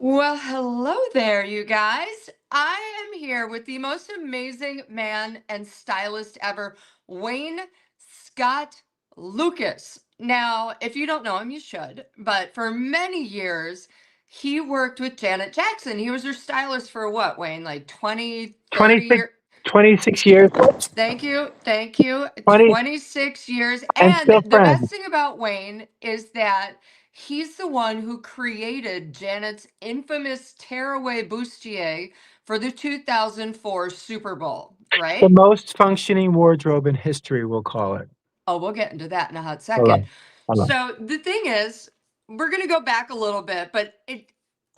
Well, hello there, you guys. I am here with the most amazing man and stylist ever, Wayne Scott Lukas. Now, if you don't know him, you should, but for many years, he worked with Janet Jackson. He was her stylist for what, Wayne, like 20, 30 26, years? 26 years, Thank you. Thank you. 20, 26 years. and And still the best friends. thing about Wayne is that he's the one who created Janet's infamous tearaway bustier for the 2004 Super Bowl, The right? most functioning wardrobe in history, we'll call it. Oh, we'll get into that in a hot Hello. second. Hello. So the thing is, we're going to go back a little bit, but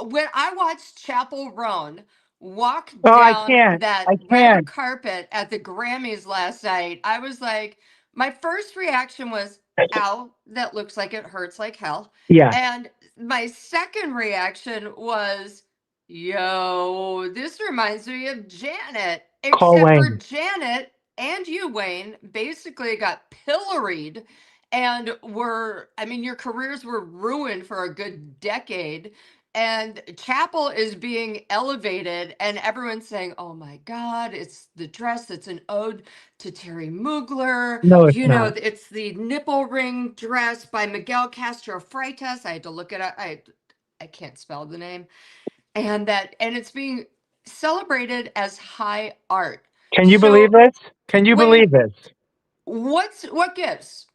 when I watched Chapel Roan walk Oh, I down can't. that I red can't. carpet at the Grammys last night, I was like, my first reaction was, ow, that looks like it hurts like hell. Yes. And my second reaction was, yo, this reminds me of Janet, Call except for Wayne. Janet and you, Wayne, basically got pilloried and I mean, your careers were ruined for a good decade. And Chapel is being elevated, and everyone's saying, oh my God, it's the dress that's an ode to Terry Mugler. No, it's You know, not. it's the nipple ring dress by Miguel Castro Freitas. I had to look it up. I can't spell the name. And it's being celebrated as high art. Can you believe So, this? Can you Wayne, believe this? what gives?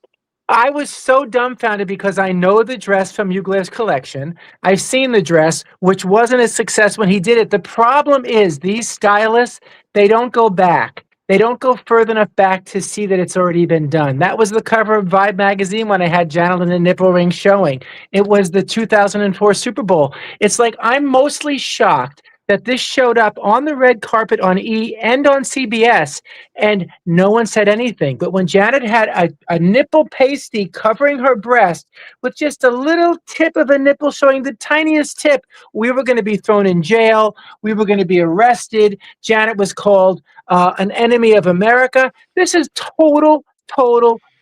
I was so dumbfounded because I know the dress from Mugler's collection. I've seen the dress, which wasn't a success when he did it. The problem is these stylists, they don't go back. They don't go further enough back to see that it's already been done. That was the cover of Vibe magazine when I had Janet in the nipple ring showing. It was the 2004 Super Bowl. It's like I'm mostly shocked that this showed up on the red carpet on E and on CBS, and no one said anything. But when Janet had a nipple pasty covering her breast with just a little tip of a nipple showing the tiniest tip, we were going to be thrown in jail. We were going to be arrested. Janet was called an enemy of America. This is total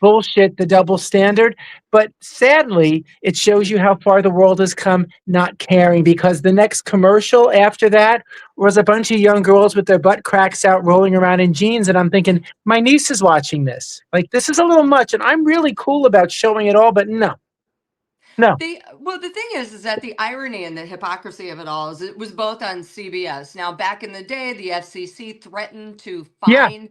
bullshit, the double standard. But sadly, it shows you how far the world has come not caring, because the next commercial after that was a bunch of young girls with their butt cracks out rolling around in jeans. And I'm thinking, my niece is watching this. Like, this is a little much. And I'm really cool about showing it all, but no, no. The thing is that the irony and the hypocrisy of it all is it was both on CBS. Now, back in the day, the FCC threatened to Yeah, fine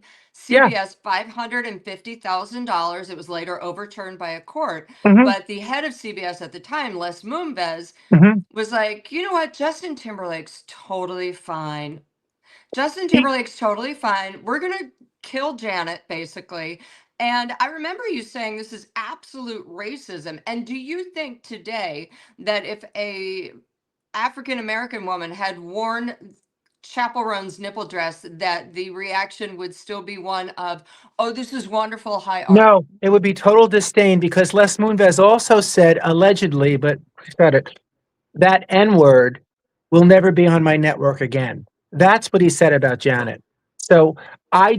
yeah. CBS $550,000. It was later overturned by a court, Hmm. but the head of CBS at the time, Les Moonves, Hmm. was like, you know what, Justin Timberlake's totally fine. Justin He, Timberlake's totally fine. We're going to kill Janet, basically. And I remember you saying this is absolute racism. And do you think today that if a African American woman had worn Chapel Roan's nipple dress, that the reaction would still be one of, oh, this is wonderful high art? no, it would be total disdain, because Les Moonves also said, allegedly, but he said it, that N word will never be on my network again. That's what he said about Janet. So I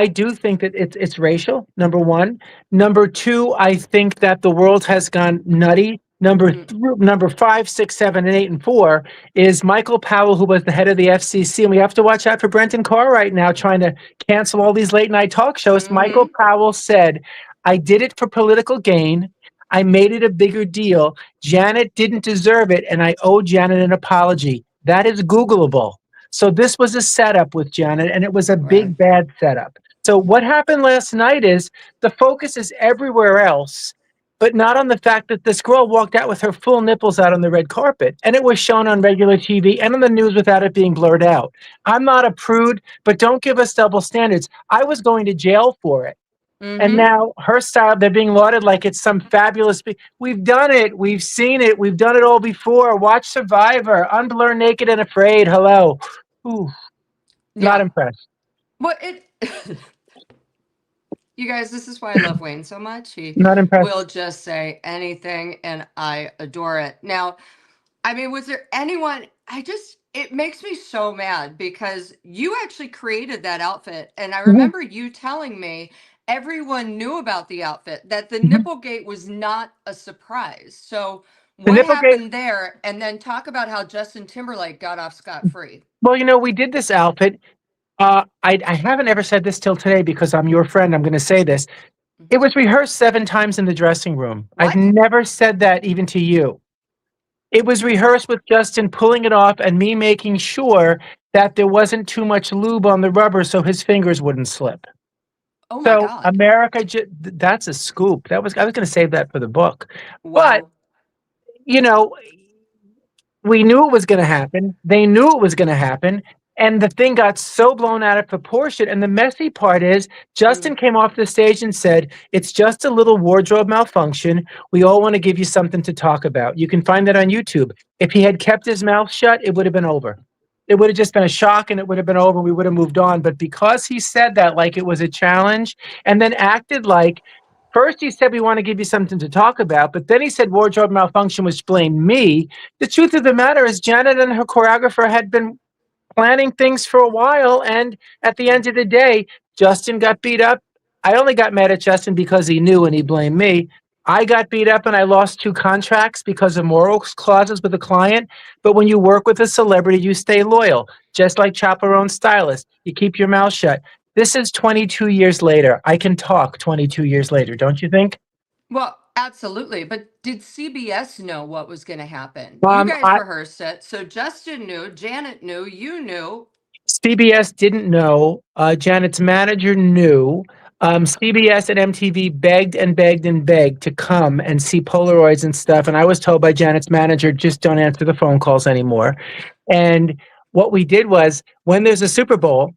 do think that it's racial, number one. Number two, I think that the world has gone nutty. Mhm. Number five, six, seven, and eight, and four is Michael Powell, who was the head of the FCC. And we have to watch out for Brenton Carr right now, trying to cancel all these late night talk shows. Michael Mhm. Powell said, I did it for political gain. I made it a bigger deal. Janet didn't deserve it, and I owe Janet an apology. That is Googleable. So this was a setup with Janet, and it was a Right. big, bad setup. So what happened last night is the focus is everywhere else, but not on the fact that this girl walked out with her full nipples out on the red carpet, and it was shown on regular TV and on the news without it being blurred out. I'm not a prude, but don't give us double standards. I was going to jail for it. And Mm-hmm. now her style, they're being lauded like it's some fabulous. We've done it. We've seen it. We've done it all before. Watch Survivor, Unblur, Naked and Afraid. Hello. Ooh, not Yeah. impressed. Well, it You guys, this is why I love Wayne so much. He Not will impressed. just say anything, and I adore it. Now, I mean, was there anyone? It makes me so mad because you actually created that outfit. And I Mhm, remember you telling me everyone knew about the outfit, that the mhm. Nipplegate was not a surprise. So, The What nipple gate. happened there? And then talk about how Justin Timberlake got off scot-free. Well, we did this outfit. I haven't ever said this till today because I'm your friend. I'm going to say this. It was rehearsed 7 times in the dressing room. I've What? never said that even to you. It was rehearsed with Justin pulling it off and me making sure that there wasn't too much lube on the rubber so his fingers wouldn't slip. Oh my So God. America, that's a scoop. I was going to save that for the book. But, Wow. you know, we knew it was going to happen. They knew it was going to happen. And the thing got so blown out of proportion. And the messy part is Justin came off the stage and said, it's just a little wardrobe malfunction. We all want to give you something to talk about. You can find that on YouTube. If he had kept his mouth shut, it would have been over. It would have just been a shock and it would have been over. We would have moved on. But because he said that like it was a challenge and then acted like, first he said, we want to give you something to talk about. But then he said wardrobe malfunction, which blamed me. The truth of the matter is Janet and her choreographer had been planning things for a while, and at the end of the day, Justin got beat up. I only got mad at Justin because he knew and he blamed me. I got beat up and I lost 2 contracts because of moral clauses with a client. But when you work with a celebrity, you stay loyal, just like Chapel Roan Stylist. You keep your mouth shut. This is 22 years later. I can talk 22 years later, don't you think? Well, absolutely. But did CBS know what was going to happen? You guys I, rehearsed it. So Justin knew, Janet knew, you knew. CBS didn't know. Janet's manager knew. CBS and MTV begged and begged and begged to come and see Polaroids and stuff. And I was told by Janet's manager, just don't answer the phone calls anymore. And what we did was, when there's a Super Bowl,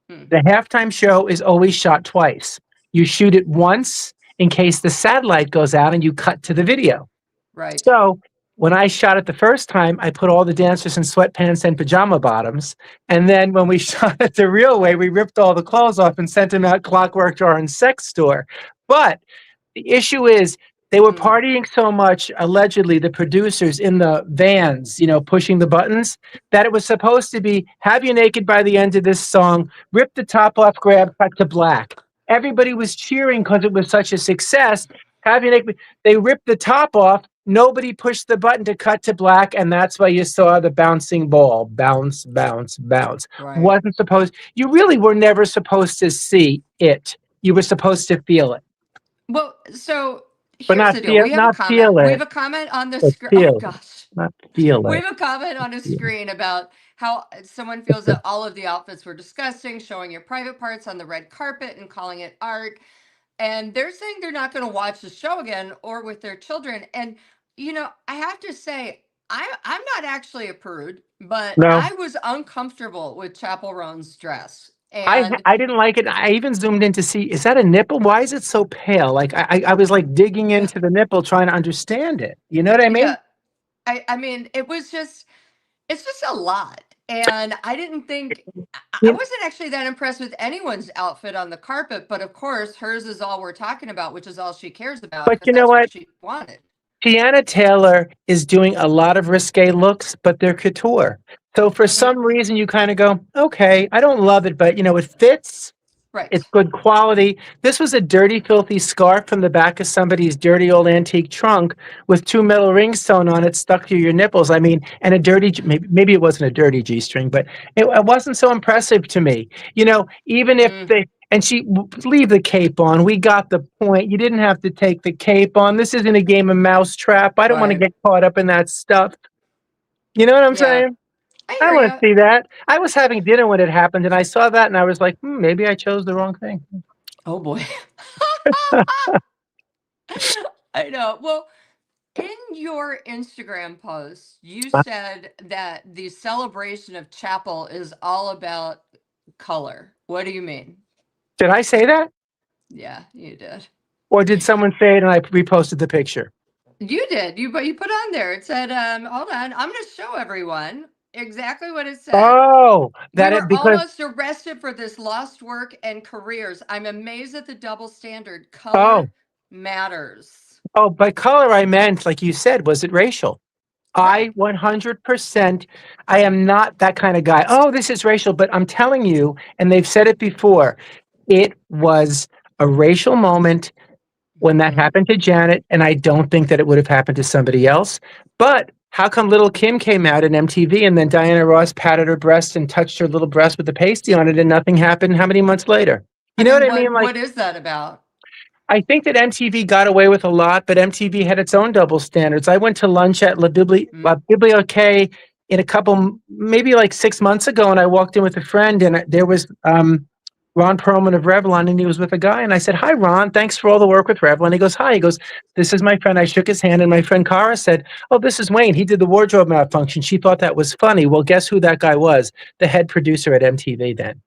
the halftime show is always shot twice. You shoot it once in case the satellite goes out and you cut to the video. Right. So when I shot it the first time, I put all the dancers in sweatpants and pajama bottoms. And then when we shot it the real way, we ripped all the clothes off and sent them out clockwork to our sex store. But the issue is they were partying so much, allegedly, the producers in the vans, pushing the buttons, that it was supposed to be have you naked by the end of this song, rip the top off, grab, cut to black. Everybody was cheering because it was such a success. Have you naked? They ripped the top off. Nobody pushed the button to cut to black, and that's why you saw the bouncing ball. Bounce, bounce, bounce. Right. Wasn't supposed. You really were never supposed to see it. You were supposed to feel it. Well, so But here's the deal. We have a comment. We have a comment on the screen. Oh gosh. Not feel We it. have a comment on the screen about how someone feels that all of the outfits were disgusting, showing your private parts on the red carpet and calling it art. And they're saying they're not going to watch the show again or with their children. And I have to say, I'm not actually a prude, but No. I was uncomfortable with Chapel Roan's dress. And I didn't like it. I even zoomed in to see, is that a nipple? Why is it so pale? Like I was like digging into the nipple trying to understand it. You know what I mean? yeah, I mean, it's just a lot. And I didn't think, I wasn't actually that impressed with anyone's outfit on the carpet, but of course hers is all we're talking about, which is all she cares about. But you know that's what? She wanted. Tiana Taylor is doing a lot of risque looks, but they're couture. So for some reason you kind of go, okay, I don't love it, but it fits. Right. It's good quality. This was a dirty, filthy scarf from the back of somebody's dirty old antique trunk with 2 metal rings sewn on it stuck to your nipples. I mean, and a dirty, maybe it wasn't a dirty G-string, but it wasn't so impressive to me. Even if and she leave the cape on. We got the point. You didn't have to take the cape on. This isn't a game of mousetrap. I don't want to get caught up in that stuff. You know what I'm saying? I don't want to see that. I was having dinner when it happened, and I saw that, and I was like, maybe I chose the wrong thing. Oh, boy. I know. Well, in your Instagram post, you said that the celebration of Chapel is all about color. What do you mean? Did I say that? Yeah, you did. Or did someone say it and I reposted the picture? You did. You put on there. It said, hold on, I'm going to show everyone exactly what it said. Oh, that we were almost arrested for this lost work and careers. I'm amazed at the double standard. Color matters. Oh, by color I meant, like you said, was it racial? Right. I 100%, I am not that kind of guy. Oh, this is racial, but I'm telling you, and they've said it before, it was a racial moment when that happened to Janet, and I don't think that it would have happened to somebody else. But how come little Kim came out in MTV and then Diana Ross patted her breast and touched her little breast with the pasty on it and nothing happened how many months later? You I know what mean, I mean? Like, what is that about? I think that MTV got away with a lot, but MTV had its own double standards. I went to lunch at La Bibliothèque in a couple, maybe like 6 months ago, and I walked in with a friend, and there was Ron Perlman of Revlon, and he was with a guy, and I said, "Hi, Ron, thanks for all the work with Revlon." He goes, "Hi." He goes, "This is my friend." I shook his hand, and my friend Cara said, "Oh, this is Wayne. He did the wardrobe malfunction." She thought that was funny. Well, guess who that guy was? The head producer at MTV then.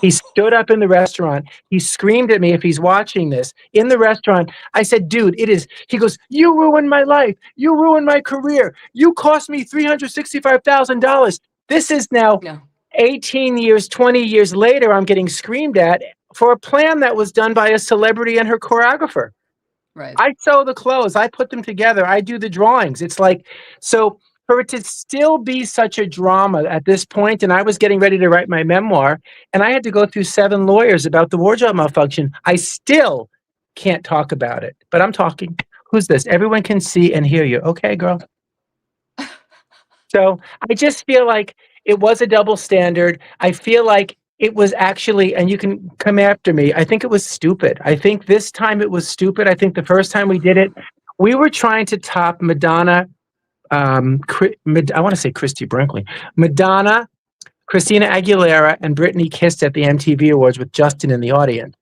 He stood up in the restaurant. He screamed at me if he's watching this in the restaurant. I said, "Dude, it is." He goes, "You ruined my life. You ruined my career. You cost me $365,000. This is now No. 18 years, 20 years later. I'm getting screamed at for a plan that was done by a celebrity and her choreographer. Right. I sew the clothes. I put them together. I do the drawings." It's like, so for it to still be such a drama at this point, and I was getting ready to write my memoir, and I had to go through 7 lawyers about the wardrobe malfunction. I still can't talk about it, but I'm talking. Who's this? Everyone can see and hear you. Okay, girl. So I just feel like it was a double standard. I feel like it was actually, and you can come after me, I think it was stupid. I think this time it was stupid. I think the first time we did it, we were trying to top Madonna, I want to say Christy Brinkley, Madonna, Christina Aguilera, and Britney kissed at the MTV Awards with Justin in the audience.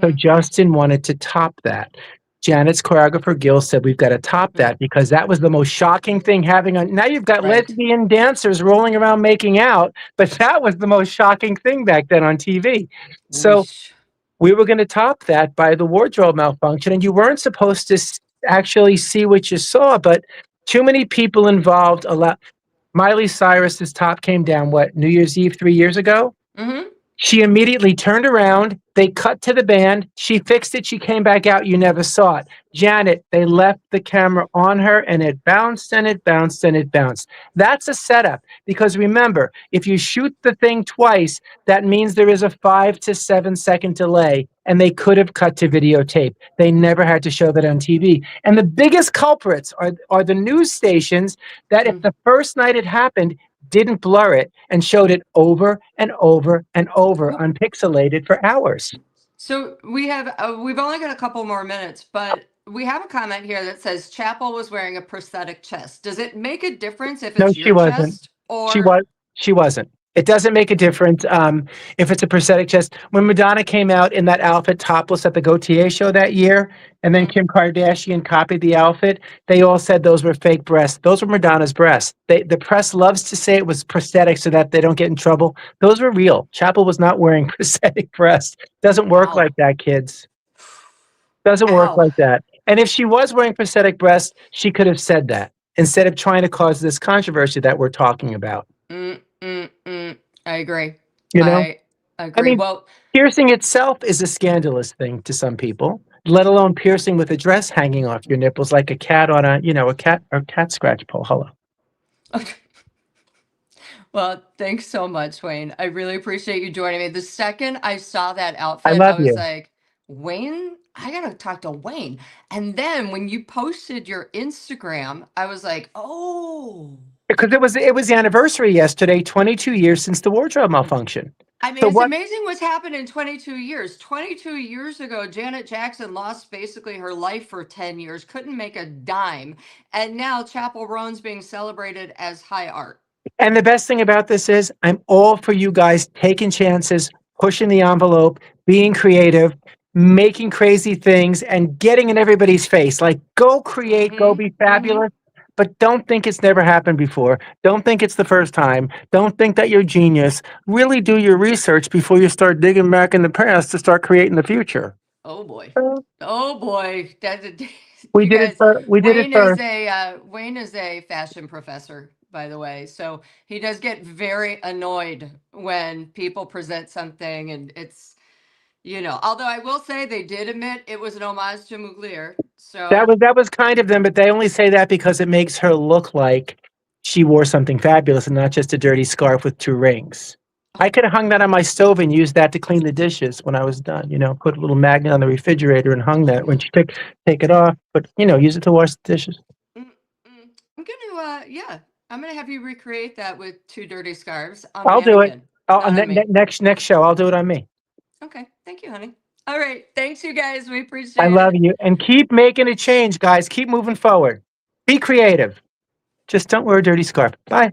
So Justin wanted to top that. Janet's choreographer Gil said, "We've got to top that because that was the most shocking thing having on." Now you've got lesbian dancers rolling around making out, but that was the most shocking thing back then on TV. So we were going to top that by the wardrobe malfunction, and you weren't supposed to actually see what you saw, but too many people involved. A lot. Miley Cyrus's top came down, what, New Year's Eve 3 years ago? She immediately turned around. They cut to the band. She fixed it. She came back out. You never saw it. Janet, they left the camera on her, and it bounced and it bounced and it bounced. That's a setup, because remember, if you shoot the thing twice, that means there is a 5 to 7 second delay, and they could have cut to videotape. They never had to show that on TV. And the biggest culprits are the news stations that if the first night it happened, didn't blur it and showed it over and over and over unpixelated for hours. So we've only got a couple more minutes, but we have a comment here that says Chapel was wearing a prosthetic chest. Does it make a difference if it's your chest? Or She wasn't. It doesn't make a difference if it's a prosthetic chest. When Madonna came out in that outfit topless at the Gaultier show that year, and then Kim Kardashian copied the outfit, they all said those were fake breasts. Those were Madonna's breasts. The press loves to say it was prosthetic so that they don't get in trouble. Those were real. Chapel was not wearing prosthetic breasts. Doesn't work like that, kids. Doesn't work like that. And if she was wearing prosthetic breasts, she could have said that instead of trying to cause this controversy that we're talking about. I agree. You know? I agree. Well, piercing itself is a scandalous thing to some people, let alone piercing with a dress hanging off your nipples like a cat on a cat scratch pole. Hello. Okay. Well, thanks so much, Wayne. I really appreciate you joining me. The second I saw that outfit, I was like, Wayne, I gotta talk to Wayne. And then when you posted your Instagram, I was like, oh. Because it was the anniversary yesterday, 22 years since the wardrobe malfunction. I mean, it's amazing what's happened in 22 years. 22 years ago, Janet Jackson lost basically her life for 10 years, couldn't make a dime. And now Chapel Roan's being celebrated as high art. And the best thing about this is I'm all for you guys taking chances, pushing the envelope, being creative, making crazy things, and getting in everybody's face. Like, go create, go be fabulous. But don't think it's never happened before. Don't think it's the first time. Don't think that you're genius. Really do your research before you start digging back in the past to start creating the future. Oh boy. Oh boy. We did it first. Wayne is a fashion professor, by the way. So he does get very annoyed when people present something and it's, although I will say they did admit it was an homage to Mugler. So that was kind of them, but they only say that because it makes her look like she wore something fabulous and not just a dirty scarf with 2 rings. I could have hung that on my stove and used that to clean the dishes when I was done. Put a little magnet on the refrigerator and hung that when she take it off. But use it to wash the dishes. I'm going yeah, I'm gonna have you recreate that with two dirty scarves on I'll do it. mannequin, not on me. Next show, I'll do it on me. Okay, thank you, honey. All right, thanks, you guys. We I appreciate love it. you. And keep making a change, guys. Keep moving forward. Be creative. Just don't wear a dirty scarf. Bye.